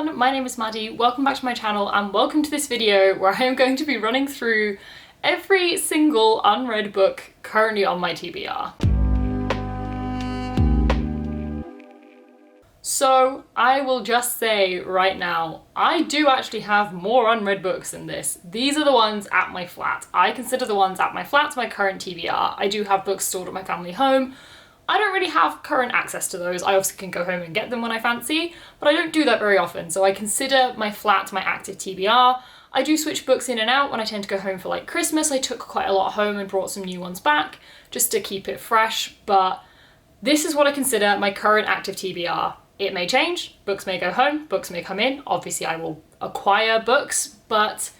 everyone, my name is Maddie, welcome back to my channel and welcome to this video where I am going to be running through every single unread book currently on my TBR. So I will just say right now, I do actually have more unread books than this. These are the ones at my flat. I consider the ones at my flat my current TBR. I do have books stored at my family home. I don't really have current access to those. I obviously can go home and get them when I fancy, but I don't do that very often. So I consider my flat my active TBR. I do switch books in and out when I tend to go home for like Christmas. I took quite a lot home and brought some new ones back just to keep it fresh. But this is what I consider my current active TBR. It may change, books may go home, books may come in. Obviously I will acquire books, but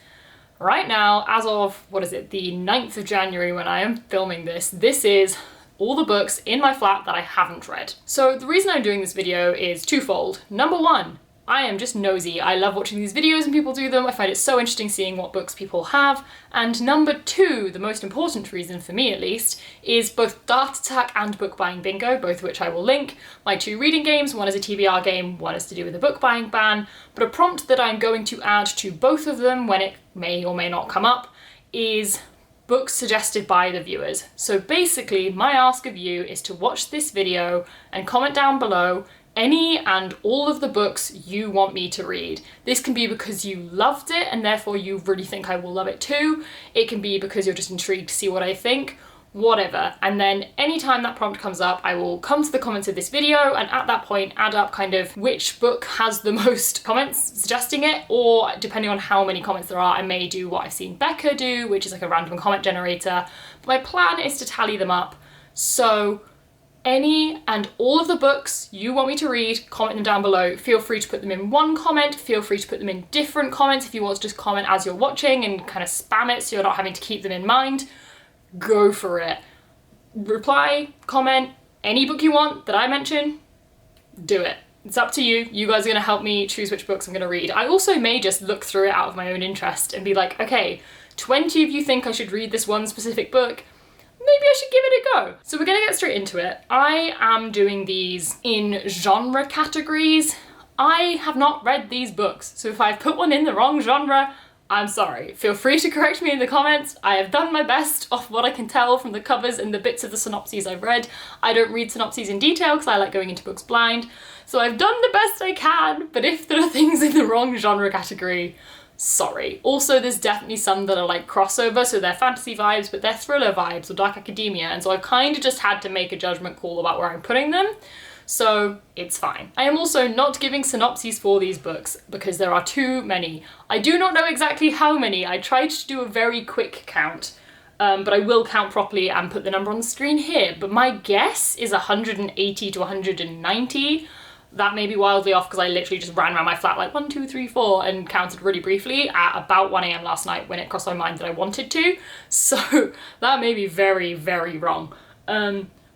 right now, as of, the 9th of January when I am filming this, this is all the books in my flat that I haven't read. So the reason I'm doing this video is twofold. Number one, I am just nosy. I love watching these videos when people do them. I find it so interesting seeing what books people have. And number two, the most important reason for me at least, is both Dart Attack and Book Buying Bingo, both of which I will link. My two reading games, one is a TBR game, one is to do with the book buying ban, but a prompt that I'm going to add to both of them when it may or may not come up is books suggested by the viewers. So basically, my ask of you is to watch this video and comment down below any and all of the books you want me to read. This can be because you loved it and therefore you really think I will love it too. It can be because you're just intrigued to see what I think. Whatever. And then anytime that prompt comes up, I will come to the comments of this video and at that point add up kind of which book has the most comments suggesting it, or depending on how many comments there are, I may do what I've seen Becca do, which is like a random comment generator. But my plan is to tally them up. So any and all of the books you want me to read, comment them down below. Feel free to put them in one comment, feel free to put them in different comments if you want to just comment as you're watching and kind of spam it so you're not having to keep them in mind. Go for it. Reply, comment, any book you want that I mention, do it. It's up to you. You guys are gonna help me choose which books I'm gonna read. I also may just look through it out of my own interest and be like, okay, 20 of you think I should read this one specific book, maybe I should give it a go. So we're gonna get straight into it. I am doing these in genre categories. I have not read these books, so if I've put one in the wrong genre, I'm sorry. Feel free to correct me in the comments. I have done my best off what I can tell from the covers and the bits of the synopses I've read. I don't read synopses in detail because I like going into books blind. So I've done the best I can, but if there are things in the wrong genre category, sorry. Also, there's definitely some that are like crossover, so they're fantasy vibes, but they're thriller vibes or dark academia, and so I've kind of just had to make a judgment call about where I'm putting them. So it's fine. I am also not giving synopses for these books because there are too many. I do not know exactly how many. I tried to do a very quick count, but I will count properly and put the number on the screen here. But my guess is 180 to 190. That may be wildly off because I literally just ran around my flat like 1, 2, 3, 4 and counted really briefly at about 1 AM last night when it crossed my mind that I wanted to. So that may be very, very wrong.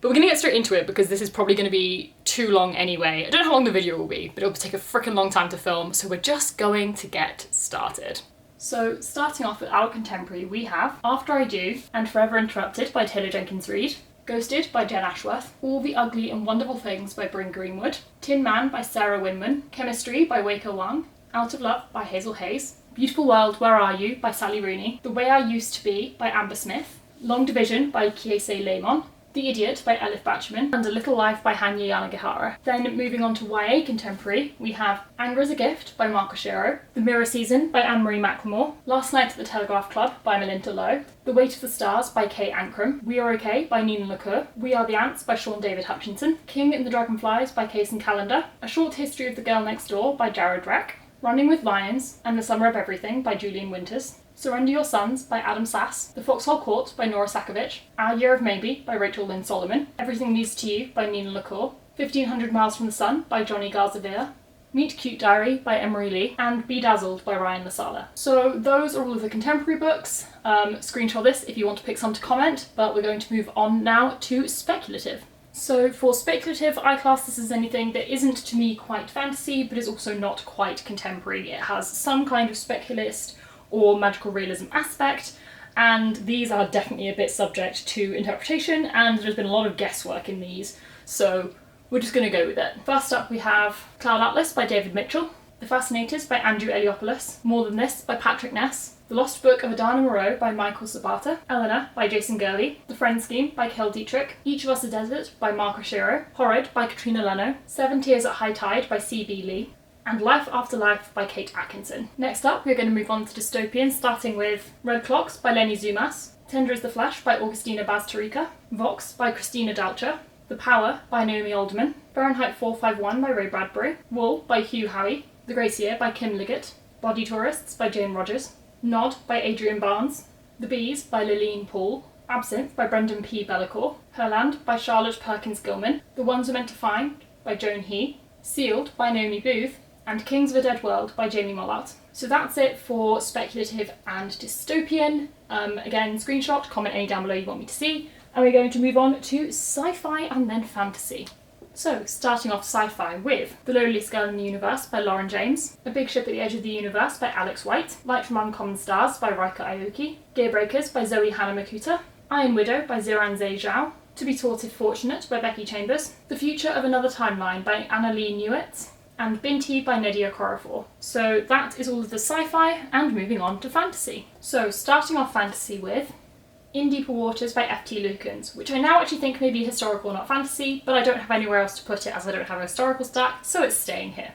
But we're gonna get straight into it because this is probably gonna be too long anyway. I don't know how long the video will be, but it'll take a freaking long time to film, so we're just going to get started. So starting off with our contemporary, we have After I Do and Forever Interrupted by Taylor Jenkins Reid, Ghosted by Jen Ashworth, All the Ugly and Wonderful Things by Bryn Greenwood, Tin Man by Sarah Winman, Chemistry by Weiko Wang, Out of Love by Hazel Hayes, Beautiful World, Where Are You by Sally Rooney, The Way I Used to Be by Amber Smith, Long Division by Kiese Lemon, The Idiot by Elif Bachman, and A Little Life by Hanya Yanagihara. Then moving on to YA contemporary, we have Anger is a Gift by Mark Oshiro, The Mirror Season by Anne-Marie McLemore, Last Night at the Telegraph Club by Melinda Lowe, The Weight of the Stars by Kay Ankrum, We Are Okay by Nina LaCour, We Are the Ants by Sean David Hutchinson, King and the Dragonflies by Kaysen Calendar, A Short History of the Girl Next Door by Jared Reck, Running with Lions and The Summer of Everything by Julian Winters, Surrender Your Sons by Adam Sass, The Foxhole Court by Nora Sakovic, Our Year of Maybe by Rachel Lynn Solomon, Everything Leads to You by Nina LaCour, 1500 Miles from the Sun by Johnny Garzavilla, Meet Cute Diary by Emery Lee, and Be Dazzled by Ryan Lasala. So those are all of the contemporary books. Screenshot this if you want to pick some to comment, but we're going to move on now to speculative. So for speculative, I class this as anything that isn't to me quite fantasy, but is also not quite contemporary. It has some kind of speculist or magical realism aspect, and these are definitely a bit subject to interpretation, and there's been a lot of guesswork in these, so we're just going to go with it. First up we have Cloud Atlas by David Mitchell, The Fascinators by Andrew Eliopoulos, More Than This by Patrick Ness, The Lost Book of Adana Moreau by Michael Sabata, Eleanor by Jason Gurley, The Friend Scheme by Kel Dietrich, Each of Us a Desert by Mark Rochero, Horrid by Katrina Leno, Seven Tears at High Tide by C.B. Lee, and Life After Life by Kate Atkinson. Next up, we're going to move on to dystopian, starting with Red Clocks by Lenny Zumas, Tender as the Flesh by Augustina Baztarica, Vox by Christina Dalcher, The Power by Naomi Alderman, Fahrenheit 451 by Ray Bradbury, Wool by Hugh Howey, The Gracier by Kim Liggett, Body Tourists by Jane Rogers, Nod by Adrian Barnes, The Bees by Lillian Paul, Absinthe by Brendan P. Bellacourt, Herland by Charlotte Perkins Gilman, The Ones We're Meant to Find by Joan He, Sealed by Naomi Booth, and Kings of a Dead World by Jamie Mollart. So that's it for speculative and dystopian. Again, screenshot, comment any down below you want me to see. And we're going to move on to sci-fi and then fantasy. So, starting off sci-fi with The Loneliest Girl in the Universe by Lauren James, A Big Ship at the Edge of the Universe by Alex White, Light from Uncommon Stars by Raika Aoki, Gearbreakers by Zoe Hanamakuta, Iron Widow by Ziran Zhe Zhao, To Be Taught If Fortunate by Becky Chambers, The Future of Another Timeline by Anna Lee Newitt, and Binti by Nedia Korafor. So that is all of the sci-fi, and moving on to fantasy. So starting off fantasy with In Deeper Waters by F.T. Lukens, which I now actually think may be historical, not fantasy, but I don't have anywhere else to put it as I don't have a historical stack, so it's staying here.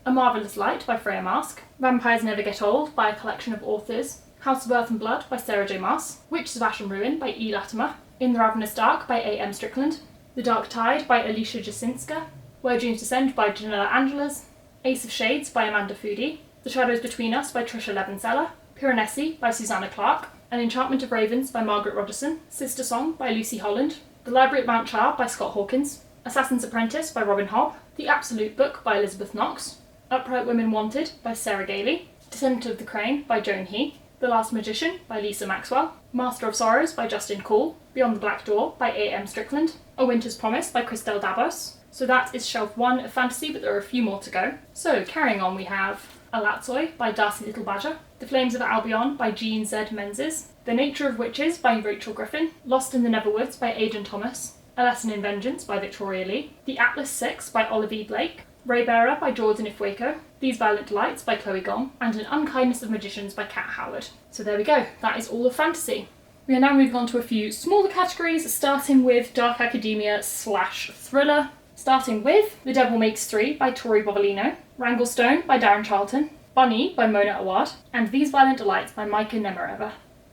A Marvellous Light by Freya Marsk, Vampires Never Get Old by a collection of authors, House of Earth and Blood by Sarah J. Maas, Witches of Ash and Ruin by E. Latimer, In the Ravenous Dark by A. M. Strickland, The Dark Tide by Alicia Jasinska, Where Dreams Descend by Janella Angeles, Ace of Shades by Amanda Foody, The Shadows Between Us by Trisha Levenseller, Piranesi by Susanna Clarke, An Enchantment of Ravens by Margaret Rogerson, Sister Song by Lucy Holland, The Library at Mount Char by Scott Hawkins, Assassin's Apprentice by Robin Hobb, The Absolute Book by Elizabeth Knox, Upright Women Wanted by Sarah Gailey, Descendant of the Crane by Joan He, The Last Magician by Lisa Maxwell, Master of Sorrows by Justin Call, Beyond the Black Door by A. M. Strickland, A Winter's Promise by Christelle Dabos. So that is shelf 1 of fantasy, but there are a few more to go. So carrying on, we have Alatsoi by Darcy Little Badger, The Flames of Albion by Jean Z. Menzies, The Nature of Witches by Rachel Griffin, Lost in the Neverwoods by Aidan Thomas, A Lesson in Vengeance by Victoria Lee, The Atlas 6 by Oliver Blake, Raybearer by Jordan Ifweko, These Violent Delights by Chloe Gong, and An Unkindness of Magicians by Kat Howard. So there we go, that is all of fantasy. We are now moving on to a few smaller categories, starting with dark academia / thriller. Starting with The Devil Makes Three by Tori Bovolino, Wrangle Stone by Darren Charlton, Bunny by Mona Awad, and These Violent Delights by Micah Nemereva.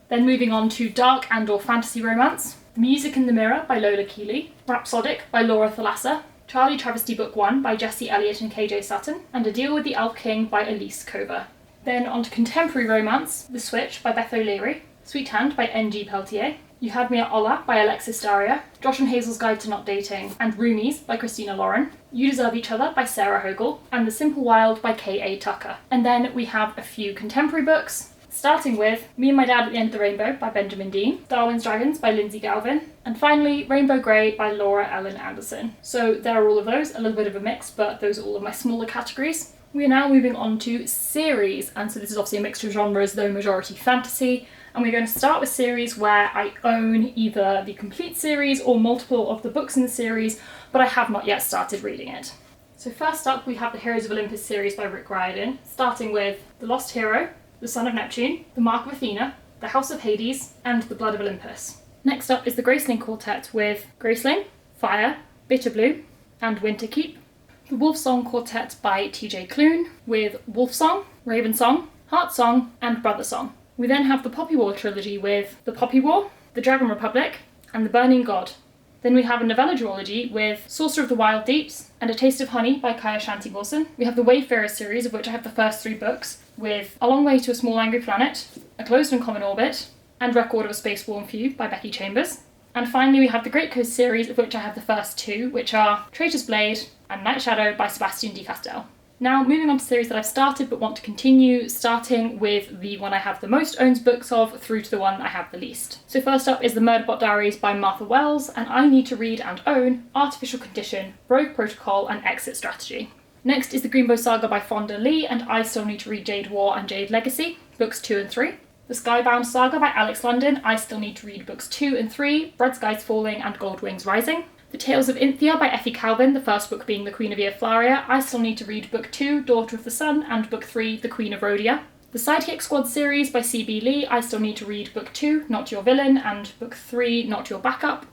Then moving on to dark and/or fantasy romance, The Music in the Mirror by Lola Keeley, Rhapsodic by Laura Thalassa, Charlie Travesty Book 1 by Jesse Elliott and KJ Sutton, and A Deal with the Elf King by Elise Cover. Then on to contemporary romance, The Switch by Beth O'Leary, Sweet Hand by N.G. Peltier, You Had Me at Ola by Alexis Daria, Josh and Hazel's Guide to Not Dating, and Roomies by Christina Lauren, You Deserve Each Other by Sarah Hogel, and The Simple Wild by K.A. Tucker. And then we have a few contemporary books, starting with Me and My Dad at the End of the Rainbow by Benjamin Dean, Darwin's Dragons by Lindsay Galvin, and finally Rainbow Grey by Laura Ellen Anderson. So there are all of those, a little bit of a mix, but those are all of my smaller categories. We are now moving on to series, and so this is obviously a mixture of genres, though majority fantasy. And we're going to start with series where I own either the complete series or multiple of the books in the series, but I have not yet started reading it. So first up, we have the Heroes of Olympus series by Rick Riordan, starting with The Lost Hero, The Son of Neptune, The Mark of Athena, The House of Hades, and The Blood of Olympus. Next up is the Graceling Quartet with Graceling, Fire, Bitter Blue, and Winter Keep. The Wolf Song Quartet by TJ Clune with Wolf Song, Raven Song, Heart Song, and Brother Song. We then have the Poppy War trilogy with The Poppy War, The Dragon Republic, and The Burning God. Then we have a novella duology with Sorcerer of the Wild Deeps and A Taste of Honey by Kaya Shanti Wilson. We have the Wayfarer series, of which I have the first 3 books, with A Long Way to a Small Angry Planet, A Closed and Common Orbit, and Record of a Spaceborne Few by Becky Chambers. And finally we have the Great Coast series, of which I have the first 2, which are Traitor's Blade and Night Shadow by Sebastian de Castell. Now, moving on to series that I've started but want to continue, starting with the one I have the most owned books of through to the one I have the least. So first up is The Murderbot Diaries by Martha Wells, and I need to read and own Artificial Condition, Rogue Protocol, and Exit Strategy. Next is The Greenbow Saga by Fonda Lee, and I still need to read Jade War and Jade Legacy, books 2 and 3. The Skybound Saga by Alex London, I still need to read books 2 and 3, Red Skies Falling and Gold Wings Rising. The Tales of Inthia by Effie Calvin, the first book being The Queen of Eoflaria. I still need to read Book 2, Daughter of the Sun, and Book 3, The Queen of Rhodia. The Sidekick Squad series by C.B. Lee. I still need to read Book 2, Not Your Villain, and Book 3, Not Your Backup.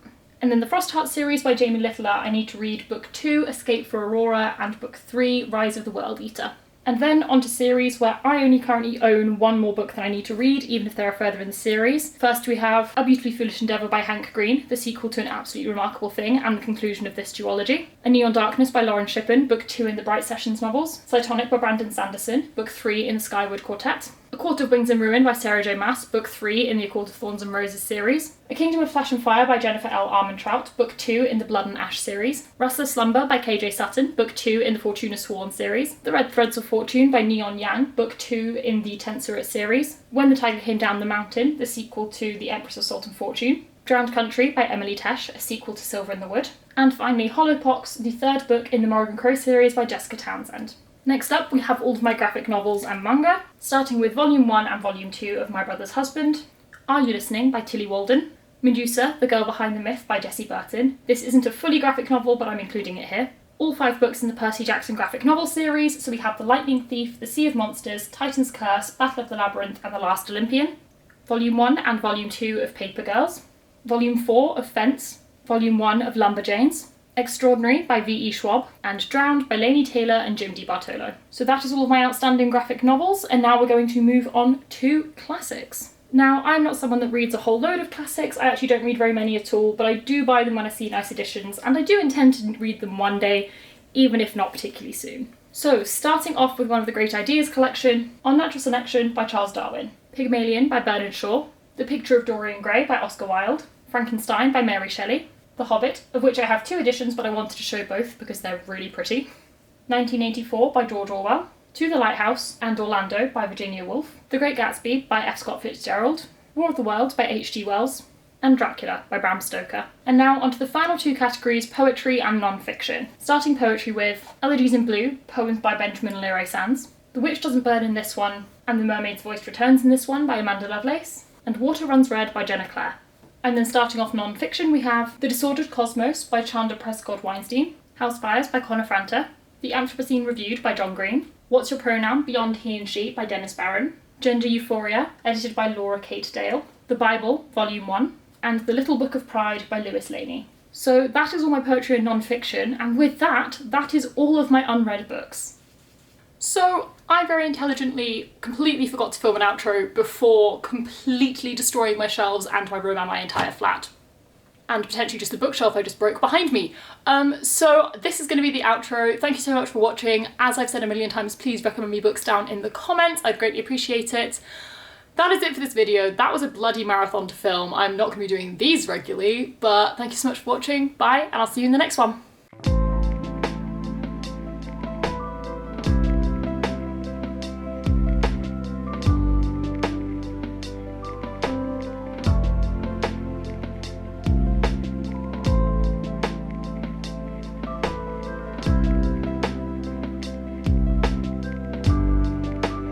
And then the Frostheart series by Jamie Littler. I need to read Book 2, Escape for Aurora, and Book 3, Rise of the World Eater. And then onto series where I only currently own one more book that I need to read, even if there are further in the series. First we have A Beautifully Foolish Endeavour by Hank Green, the sequel to An Absolutely Remarkable Thing and the conclusion of this duology. A Neon Darkness by Lauren Shippen, Book 2 in the Bright Sessions novels. Cytonic by Brandon Sanderson, Book 3 in the Skyward Quartet. A Court of Wings and Ruin by Sarah J Maas, Book 3 in the A Court of Thorns and Roses series. A Kingdom of Flesh and Fire by Jennifer L. Armentrout, Book 2 in the Blood and Ash series. Restless Slumber by KJ Sutton, Book 2 in the Fortuna Sworn series. The Red Threads of Fortune by Neon Yang, Book 2 in the Tenserate series. When the Tiger Came Down the Mountain, the sequel to The Empress of Salt and Fortune. Drowned Country by Emily Tesh, a sequel to Silver in the Wood. And finally, Hollowpox, the third book in the Morrigan Crow series by Jessica Townsend. Next up, we have all of my graphic novels and manga, starting with Volume 1 and Volume 2 of My Brother's Husband. Are You Listening by Tilly Walden. Medusa, The Girl Behind the Myth by Jessie Burton. This isn't a fully graphic novel, but I'm including it here. All 5 books in the Percy Jackson graphic novel series, so we have The Lightning Thief, The Sea of Monsters, Titan's Curse, Battle of the Labyrinth, and The Last Olympian. Volume 1 and Volume 2 of Paper Girls. Volume 4 of Fence. Volume 1 of Lumberjanes. Extraordinary by V.E. Schwab, and Drowned by Laini Taylor and Jim DiBartolo. So that is all of my outstanding graphic novels, and now we're going to move on to classics. Now, I'm not someone that reads a whole load of classics, I actually don't read very many at all, but I do buy them when I see nice editions, and I do intend to read them one day, even if not particularly soon. So, starting off with one of the Great Ideas collection, Unnatural Selection by Charles Darwin, Pygmalion by Bernard Shaw, The Picture of Dorian Gray by Oscar Wilde, Frankenstein by Mary Shelley, The Hobbit, of which I have 2 editions, but I wanted to show both because they're really pretty. 1984 by George Orwell. To the Lighthouse and Orlando by Virginia Woolf. The Great Gatsby by F. Scott Fitzgerald. War of the Worlds by H.G. Wells. And Dracula by Bram Stoker. And now onto the final 2 categories, poetry and non-fiction. Starting poetry with Elegies in Blue, poems by Benjamin Leroy Sands. The Witch Doesn't Burn in this one, and The Mermaid's Voice Returns in this one by Amanda Lovelace. And Water Runs Red by Jenna Clare. And then starting off non-fiction, we have The Disordered Cosmos by Chandra Prescott Weinstein, House Fires by Connor Franta, The Anthropocene Reviewed by John Green, What's Your Pronoun? Beyond He and She by Dennis Barron, Gender Euphoria, edited by Laura Kate Dale, The Bible, Volume 1, and The Little Book of Pride by Lewis Laney. So that is all my poetry and non-fiction, and with that, that is all of my unread books. So, I very intelligently completely forgot to film an outro before completely destroying my shelves and my room and my entire flat. And potentially just the bookshelf I just broke behind me. So this is going to be the outro. Thank you so much for watching. As I've said a million times, please recommend me books down in the comments. I'd greatly appreciate it. That is it for this video. That was a bloody marathon to film. I'm not going to be doing these regularly, but thank you so much for watching. Bye, and I'll see you in the next one.